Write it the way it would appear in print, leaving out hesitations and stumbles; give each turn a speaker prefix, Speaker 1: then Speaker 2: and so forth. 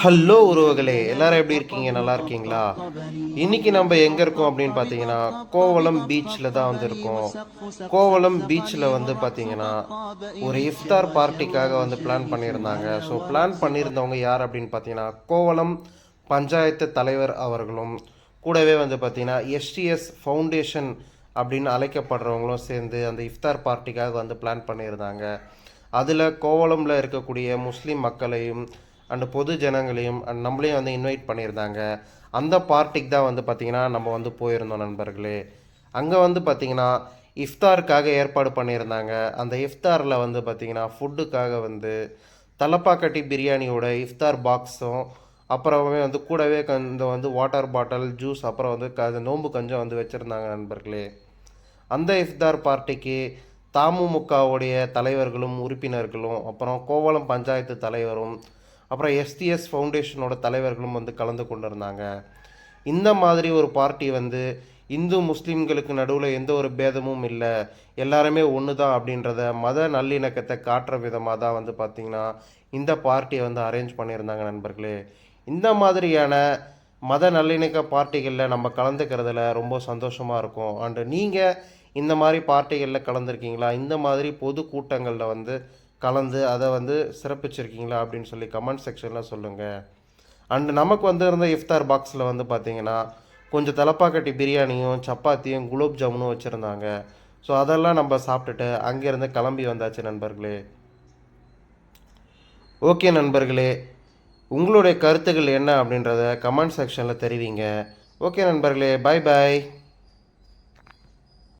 Speaker 1: Hello உறவுகளே, எல்லாரும் எப்படி இருக்கீங்க? நல்லா இருக்கீங்களா? இன்னைக்கு நம்ம எங்க இருக்கோம் அப்படின்னு பார்த்தீங்கன்னா, கோவளம் பீச்ல தான் வந்து இருக்கோம். கோவளம் பீச்ல வந்து பார்த்தீங்கன்னா, ஒரு இஃப்தார் பார்ட்டிக்காக வந்து பிளான் பண்ணியிருந்தாங்க. ஸோ பிளான் பண்ணியிருந்தவங்க யார் அப்படின்னு பார்த்தீங்கன்னா, கோவளம் பஞ்சாயத்து தலைவர் அவர்களும், கூடவே வந்து பார்த்தீங்கன்னா, எஸ்டிஎஸ் ஃபவுண்டேஷன் அப்படின்னு அழைக்கப்படுறவங்களும் சேர்ந்து அந்த இஃப்தார் பார்ட்டிக்காக வந்து பிளான் பண்ணியிருந்தாங்க. அதில் கோவளம்ல இருக்கக்கூடிய முஸ்லீம் மக்களையும் அண்டு பொது ஜனங்களையும் அண்ட் நம்மளையும் வந்து இன்வைட் பண்ணியிருந்தாங்க. அந்த பார்ட்டிக்கு தான் வந்து பார்த்திங்கன்னா நம்ம வந்து போயிருந்தோம் நண்பர்களே. அங்கே வந்து பார்த்திங்கன்னா இஃப்தாருக்காக ஏற்பாடு பண்ணியிருந்தாங்க. அந்த இஃப்தாரில் வந்து பார்த்திங்கன்னா ஃபுட்டுக்காக வந்து தலப்பாக்கட்டி பிரியாணியோட இஃப்தார் பாக்ஸும் அப்புறமே வந்து கூடவே இந்த வந்து வாட்டர் பாட்டில் ஜூஸ் அப்புறம் வந்து நோம்பு கஞ்சம் வந்து வச்சுருந்தாங்க நண்பர்களே. அந்த இஃப்தார் பார்ட்டிக்கு தமுமுகவுடைய தலைவர்களும் உறுப்பினர்களும் அப்புறம் கோவளம் பஞ்சாயத்து தலைவரும் அப்புறம் எஸ்டிஎஸ் ஃபவுண்டேஷனோட தலைவர்களும் வந்து கலந்து கொண்டிருந்தாங்க. இந்த மாதிரி ஒரு பார்ட்டி வந்து இந்து முஸ்லீம்களுக்கு நடுவில் எந்த ஒரு பேதமும் இல்லை, எல்லாருமே ஒன்று தான் அப்படின்றத மத நல்லிணக்கத்தை காட்டுற விதமாக தான் வந்து பார்த்திங்கன்னா இந்த பார்ட்டியை வந்து அரேஞ்ச் பண்ணியிருந்தாங்க நண்பர்களே. இந்த மாதிரியான மத நல்லிணக்க பார்ட்டிகளில் நம்ம கலந்துக்கிறதுல ரொம்ப சந்தோஷமாக இருக்கும். அண்டு நீங்கள் இந்த மாதிரி பார்ட்டிகளில் கலந்துருக்கீங்களா? இந்த மாதிரி பொது கூட்டங்களில் வந்து கலந்து அதை வந்து சிறப்பிச்சிருக்கீங்களா அப்படின்னு சொல்லி கமெண்ட் செக்ஷனில் சொல்லுங்கள். அண்டு நமக்கு வந்து இருந்த இஃப்தார் பாக்ஸில் வந்து பார்த்திங்கன்னா கொஞ்சம் தலப்பாக்கட்டி பிரியாணியும் சப்பாத்தியும் குலோப் ஜாமுனும் வச்சுருந்தாங்க. ஸோ அதெல்லாம் நம்ம சாப்பிட்டுட்டு அங்கேருந்து கிளம்பி வந்தாச்சு நண்பர்களே. ஓகே நண்பர்களே, உங்களுடைய கருத்துக்கள் என்ன அப்படின்றத கமெண்ட் செக்ஷனில் தெரிவிங்க. ஓகே நண்பர்களே, பாய் பாய்.